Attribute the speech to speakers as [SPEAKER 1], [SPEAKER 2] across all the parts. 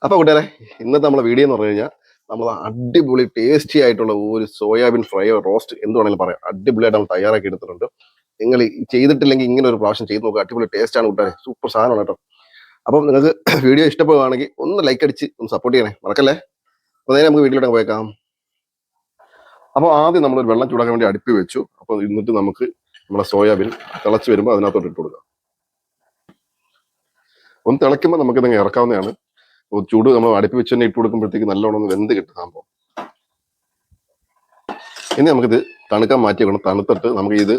[SPEAKER 1] അപ്പോൾ കൂട്ടുകാരെ, ഇന്നത്തെ നമ്മളെ വീഡിയോ എന്ന് പറഞ്ഞു കഴിഞ്ഞാൽ നമ്മൾ അടിപൊളി ടേസ്റ്റി ആയിട്ടുള്ള ഒരു സോയാബീൻ ഫ്രൈയോ റോസ്റ്റ് എന്ത് വേണമെങ്കിലും പറയാം. അടിപൊളിയായിട്ട് നമ്മൾ തയ്യാറാക്കി എടുത്തിട്ടുണ്ട്. നിങ്ങൾ ചെയ്തിട്ടില്ലെങ്കിൽ ഇങ്ങനെ ഒരു പ്രാവശ്യം ചെയ്ത് നോക്കുക. അടിപൊളി ടേസ്റ്റ് ആണ് കൂട്ടുകാരെ, സൂപ്പർ സാധനമാണ് കേട്ടോ. അപ്പം നിങ്ങൾക്ക് വീഡിയോ ഇഷ്ടപ്പെടുകയാണെങ്കിൽ ഒന്ന് ലൈക്ക് അടിച്ച് ഒന്ന് സപ്പോർട്ട് ചെയ്യണേ, മറക്കല്ലേ. അപ്പോൾ നേരെ നമുക്ക് വീഡിയോയിലൂടെ പോയേക്കാം. അപ്പോൾ ആദ്യം നമ്മളൊരു വെള്ളം ചൂടാക്കാൻ വേണ്ടി അടുപ്പി വെച്ചു. അപ്പോൾ എന്നിട്ട് നമുക്ക് നമ്മുടെ സോയാബീൻ തിളച്ച് വരുമ്പോൾ അതിനകത്തോട്ട് ഇട്ട് കൊടുക്കാം. ഒന്ന് തിളയ്ക്കുമ്പോൾ നമുക്കിതങ്ങ് ഇറക്കാവുന്നതാണ്. ചൂട് നമ്മൾ അടുപ്പ് വെച്ച് തന്നെ ഇട്ട് കൊടുക്കുമ്പോഴത്തേക്ക് നല്ലോണം വെന്ത് കിട്ടും സംഭവം. ഇനി നമുക്കിത് തണുക്കാൻ മാറ്റി വെക്കണം. തണുത്തിട്ട് നമുക്ക് ഇത്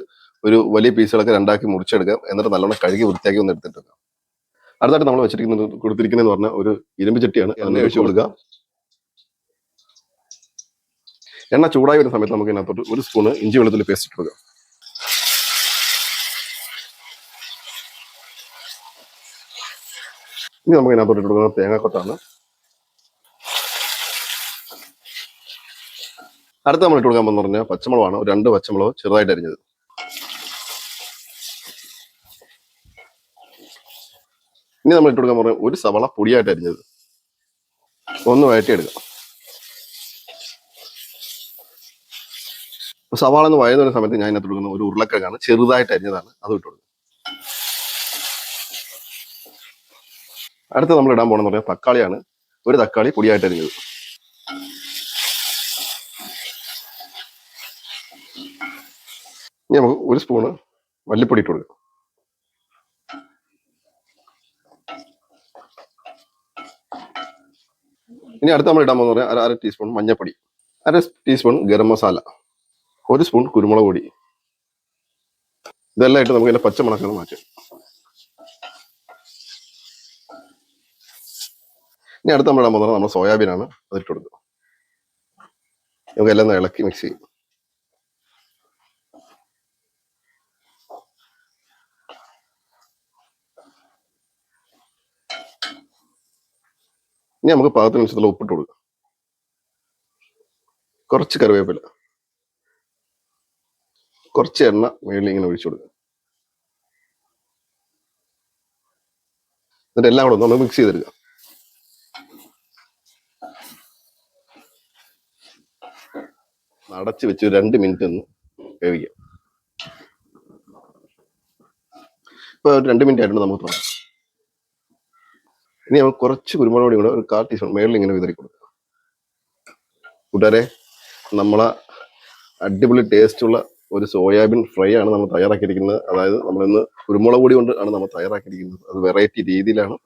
[SPEAKER 1] ഒരു വലിയ പീസുകളൊക്കെ രണ്ടാക്കി മുറിച്ചെടുക്കാം. എന്നിട്ട് നല്ലോണം കഴുകി വൃത്തിയാക്കി ഒന്ന് എടുത്തിട്ട് അടുത്തായിട്ട് നമ്മൾ കൊടുത്തിരിക്കുന്നതെന്ന് പറഞ്ഞാൽ ഒരു ഇരുമ്പ് ചട്ടിയാണ്. എണ്ണ ഒഴിച്ചു കൊടുക്കുക. എണ്ണ ചൂടായി വരുന്ന സമയത്ത് നമുക്ക് ഇതിനകത്തോട്ട് ഒരു സ്പൂണ് ഇഞ്ചി വെളുത്തുള്ളി പേസ്റ്റ് ഇട്ട് കൊടുക്കുക. ഇനി നമുക്ക് ഇതിനകത്തോട്ട് ഇട്ട് കൊടുക്കുന്നത് തേങ്ങാക്കൊത്താണ്. അടുത്ത നമ്മൾ ഇട്ട് കൊടുക്കാൻ പോകുന്ന പറഞ്ഞാൽ പച്ചമുളകാണ്. ഒരു 2 പച്ചമുളക് ചെറുതായിട്ട് അരിഞ്ഞത്. ഇനി നമ്മൾ ഇട്ട് കൊടുക്കാൻ പറഞ്ഞ ഒരു സവാള പൊടിയായിട്ട് അരിഞ്ഞത്. ഒന്ന് വഴറ്റിയെടുക്കാം. സവാള എന്ന് വഴന്ന സമയത്ത് ഞാൻ ഇതിനകത്ത് കൊടുക്കുന്ന ഒരു ഉരുളക്കിഴങ്ങാണ്, ചെറുതായിട്ട് അരിഞ്ഞതാണ്, അത് ഇട്ട് കൊടുക്കും. അടുത്ത നമ്മൾ ഇടാൻ പോകണമെന്ന് പറഞ്ഞാൽ തക്കാളിയാണ്. ഒരു തക്കാളി പൊടിയായിട്ട് അരിഞ്ഞത്. ഇനി നമുക്ക് ഒരു സ്പൂണ് മല്ലിപ്പൊടി ഇട്ട് കൊടുക്കാം. ഇനി അടുത്ത നമ്മൾ ഇടാൻ പോകുന്ന പറഞ്ഞാൽ അര ടീസ്പൂൺ മഞ്ഞൾപ്പൊടി, അര ടീസ്പൂൺ ഗരം മസാല, ഒരു സ്പൂൺ കുരുമുളക് പൊടി. ഇതെല്ലാം ഇട്ട് നമുക്ക് ഇതിന്റെ പച്ചമുളകൊക്കെ മാറ്റാം. ഇനി അടുത്ത നമ്മൾ ഇടാൻ പോകുന്നത് നമ്മുടെ സോയാബീനാണ്, അതിട്ട് കൊടുക്കുക. നമുക്ക് എല്ലാം ഒന്ന് ഇളക്കി മിക്സ് ചെയ്യും. ഇനി നമുക്ക് പാകത്തിനനുസരിച്ചുള്ള ഉപ്പിട്ട് കൊടുക്കാം. കുറച്ച് കറിവേപ്പില, കുറച്ച് എണ്ണ മേളിൽ ഇങ്ങനെ ഒഴിച്ചു കൊടുക്കുക. എന്നിട്ട് എല്ലാം കൂടെ ഒന്ന് മിക്സ് ചെയ്തെടുക്കുക. അടച്ച് വെച്ച് 2 മിനിറ്റ് ഒന്ന് വേവിക്കാം. ഇപ്പൊ 2 മിനിറ്റ് ആയിട്ടുണ്ട്. നമുക്ക് തുടങ്ങാം. ഇനി നമുക്ക് കുറച്ച് കുരുമുളക് പൊടി കൂടെ ഒരു 1/4 ടീസ്പൂൺ മേളിൽ ഇങ്ങനെ വിതറി കൊടുക്കുക. കൂട്ടുകാരെ, നമ്മളെ അടിപൊളി ടേസ്റ്റുള്ള ഒരു സോയാബീൻ ഫ്രൈ ആണ് നമ്മൾ തയ്യാറാക്കിയിരിക്കുന്നത്. അതായത് നമ്മളിന്ന് കുരുമുളക് പൊടി കൊണ്ട് ആണ് നമ്മൾ തയ്യാറാക്കിയിരിക്കുന്നത്. അത് വെറൈറ്റി രീതിയിലാണ്.